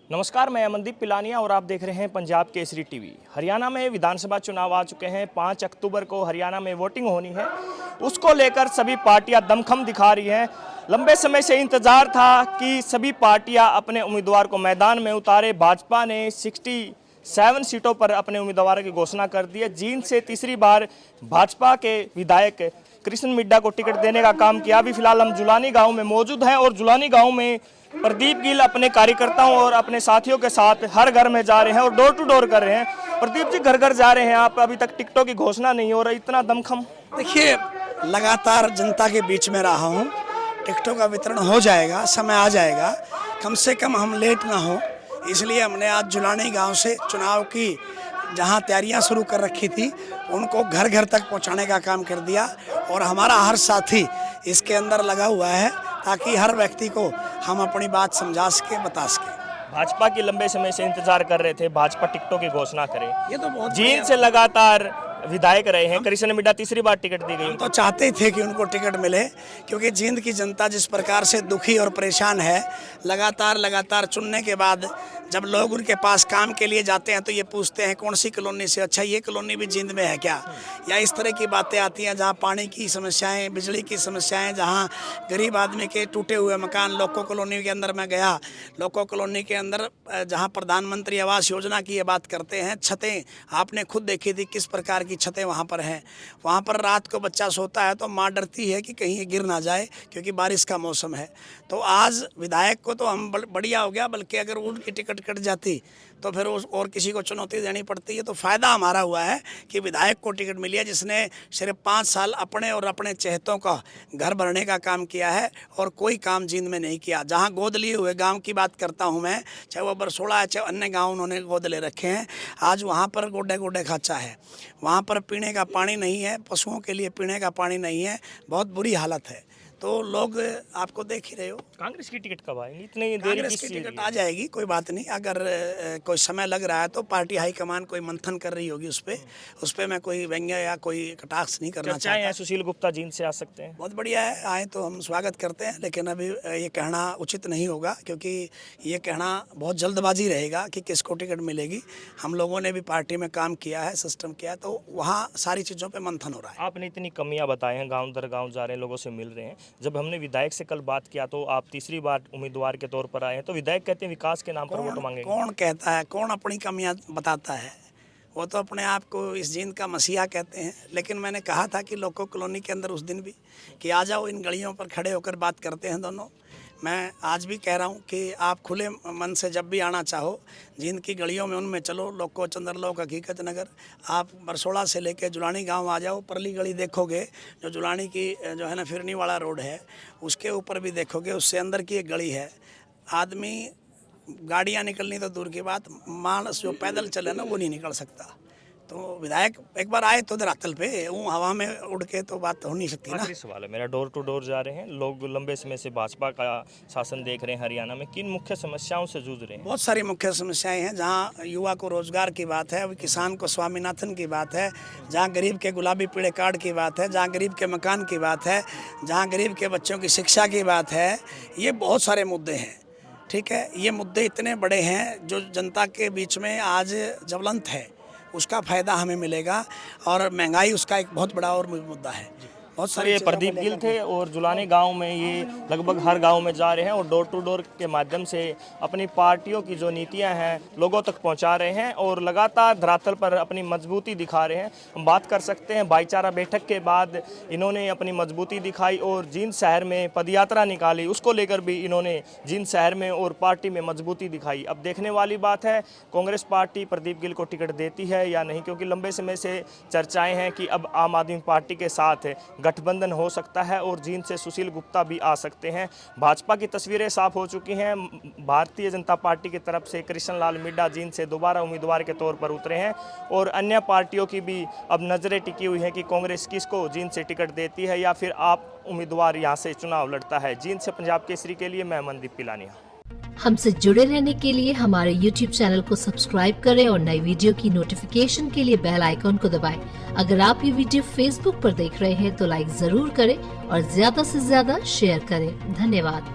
नमस्कार, मैं अमनदीप पिलानिया और आप देख रहे हैं पंजाब केसरी टीवी। हरियाणा में विधानसभा चुनाव आ चुके हैं। 5 अक्टूबर को हरियाणा में वोटिंग होनी है। उसको लेकर सभी पार्टियां दमखम दिखा रही हैं। लंबे समय से इंतजार था कि सभी पार्टियां अपने उम्मीदवार को मैदान में उतारे। भाजपा ने 67 सीटों पर अपने उम्मीदवार की घोषणा कर दी है। जींद से तीसरी बार भाजपा के विधायक कृष्ण मिड्डा को टिकट देने का काम किया। अभी फिलहाल हम जुलानी गांव में मौजूद हैं और जुलानी गांव में प्रदीप गिल अपने कार्यकर्ताओं और अपने साथियों के साथ हर घर में जा रहे हैं और डोर टू डोर कर रहे हैं। प्रदीप जी, घर घर जा रहे हैं आप, अभी तक टिकटों की घोषणा नहीं हो रही, इतना दमखम। देखिए, लगातार जनता के बीच में रहा हूँ। टिकटों का वितरण हो जाएगा, समय आ जाएगा, कम से कम हम लेट ना हो, इसलिए हमने आज जुलानी गांव से चुनाव की जहां तैयारियां शुरू कर रखी थी उनको घर घर तक पहुंचाने का काम कर दिया। और हमारा हर साथी इसके अंदर लगा हुआ है ताकि हर व्यक्ति को हम अपनी बात समझा सके, बता सके। भाजपा की लंबे समय से इंतजार कर रहे थे भाजपा टिकटों की घोषणा करे। ये तो बहुत जींद से लगातार विधायक रहे हैं। कृष्ण मिड्डा तीसरी बार टिकट दी गई। तो चाहते थे कि उनको टिकट मिले, क्योंकि जींद की जनता जिस प्रकार से दुखी और परेशान है, लगातार चुनने के बाद जब लोग उनके पास काम के लिए जाते हैं तो ये पूछते हैं कौन सी कॉलोनी से, अच्छा ये कॉलोनी भी जींद में है क्या, या इस तरह की बातें आती हैं जहाँ पानी की समस्याएं, बिजली की समस्याएं, जहाँ गरीब आदमी के टूटे हुए मकान। लोको कॉलोनी के अंदर मैं गया, लोको कॉलोनी के अंदर जहाँ प्रधानमंत्री आवास योजना की ये बात करते हैं, छतें आपने खुद देखी थी किस प्रकार की छतें वहाँ पर हैं। वहाँ पर रात को बच्चा सोता है तो माँ डरती है कि कहीं ये गिर ना जाए, क्योंकि बारिश का मौसम है। तो आज विधायक को तो हम बढ़िया हो गया, बल्कि अगर उनकी टिकट कट जाती तो फिर उस और किसी को चुनौती देनी पड़ती है। तो फ़ायदा हमारा हुआ है कि विधायक को टिकट मिली है, जिसने सिर्फ 5 साल अपने और अपने चहेतों का घर भरने का काम किया है और कोई काम जींद में नहीं किया। जहाँ गोद लिए हुए गांव की बात करता हूँ मैं, चाहे वो बरसोड़ा है, चाहे अन्य गांव उन्होंने गोद ले रखे हैं। आज वहाँ पर गोडे गोडे खाचा है, वहाँ पर पीने का पानी नहीं है, पशुओं के लिए पीने का पानी नहीं है, बहुत बुरी हालत है। तो लोग आपको देख ही रहे हो। कांग्रेस की टिकट कब आएगी? इतनी देरी कांग्रेस की टिकट आ जाएगी, कोई बात नहीं। अगर कोई समय लग रहा है तो पार्टी हाईकमान कोई मंथन कर रही होगी उस पे मैं कोई व्यंग्य या कोई कटाक्ष नहीं करना चाहता। सुशील गुप्ता जींद से आ सकते हैं? बहुत बढ़िया है, आए तो हम स्वागत करते हैं, लेकिन अभी ये कहना उचित नहीं होगा, क्योंकि ये कहना बहुत जल्दबाजी रहेगा कि किसको टिकट मिलेगी। हम लोगों ने भी पार्टी में काम किया है, सिस्टम किया है, तो वहाँ सारी चीज़ों पर मंथन हो रहा है। आपने इतनी कमियां बताए हैं, गाँव दर गाँव जा रहे हैं, लोगों से मिल रहे हैं। जब हमने विधायक से कल बात किया तो आप तीसरी बार उम्मीदवार के तौर पर आए हैं, तो विधायक कहते हैं विकास के नाम पर वोट मांगेंगे। कौन कहता है? कौन अपनी कमियां बताता है? वो तो अपने आप को इस जींद का मसीहा कहते हैं। लेकिन मैंने कहा था कि लोको कॉलोनी के अंदर उस दिन भी कि आ जाओ, इन गलियों पर खड़े होकर बात करते हैं दोनों। मैं आज भी कह रहा हूँ कि आप खुले मन से जब भी आना चाहो, जींद की गलियों में उनमें चलो, लोको चंद्रलोक हकीकत नगर, आप बरसोड़ा से लेकर जुलानी गांव आ जाओ। परली गली देखोगे, जो जुलानी की जो है ना फिरनी वाला रोड है, उसके ऊपर भी देखोगे, उससे अंदर की एक गली है। आदमी, गाड़ियाँ निकलनी तो दूर की बात, मानस जो पैदल चले ना वो नहीं निकल सकता। तो विधायक एक बार आए तो धरातल पे, वो हवा में उड़ के तो बात हो नहीं सकती ना। आखिरी सवाल है मेरा, डोर टू डोर जा रहे हैं लोग, लंबे समय से भाजपा का शासन देख रहे हैं हरियाणा में, किन मुख्य समस्याओं से जूझ रहे हैं? बहुत सारी मुख्य समस्याएं हैं। जहाँ युवा को रोजगार की बात है, किसान को स्वामीनाथन की बात है, जहाँ गरीब के गुलाबी पीले कार्ड की बात है, जहाँ गरीब के मकान की बात है, जहाँ गरीब के बच्चों की शिक्षा की बात है, ये बहुत सारे मुद्दे हैं। ठीक है, ये मुद्दे इतने बड़े हैं जो जनता के बीच में आज ज्वलंत है, उसका फ़ायदा हमें मिलेगा। और महंगाई उसका एक बहुत बड़ा और मुद्दा है। बहुत सर, ये प्रदीप गिल थे और जुलानी गांव में ये लगभग हर गांव में जा रहे हैं और डोर टू डोर के माध्यम से अपनी पार्टियों की जो नीतियां हैं लोगों तक पहुंचा रहे हैं और लगातार धरातल पर अपनी मजबूती दिखा रहे हैं। हम बात कर सकते हैं, भाईचारा बैठक के बाद इन्होंने अपनी मजबूती दिखाई और जींद शहर में पदयात्रा निकाली, उसको लेकर भी इन्होंने जींद शहर में और पार्टी में मजबूती दिखाई। अब देखने वाली बात है कांग्रेस पार्टी प्रदीप गिल को टिकट देती है या नहीं, क्योंकि लंबे समय से चर्चाएँ हैं कि अब आम आदमी पार्टी के साथ गठबंधन हो सकता है और जींद से सुशील गुप्ता भी आ सकते हैं। भाजपा की तस्वीरें साफ हो चुकी हैं। भारतीय जनता पार्टी की तरफ से कृष्ण लाल मिड्डा जींद से दोबारा उम्मीदवार के तौर पर उतरे हैं और अन्य पार्टियों की भी अब नज़रें टिकी हुई हैं कि कांग्रेस किसको जींद से टिकट देती है या फिर आप उम्मीदवार यहाँ से चुनाव लड़ता है। जींद से पंजाब केसरी के लिए मैं अमनदीप पिलानिया। हमसे जुड़े रहने के लिए हमारे YouTube चैनल को सब्सक्राइब करें और नई वीडियो की नोटिफिकेशन के लिए बेल आइकॉन को दबाएं। अगर आप ये वीडियो Facebook पर देख रहे हैं तो लाइक जरूर करें और ज्यादा से ज्यादा शेयर करें। धन्यवाद।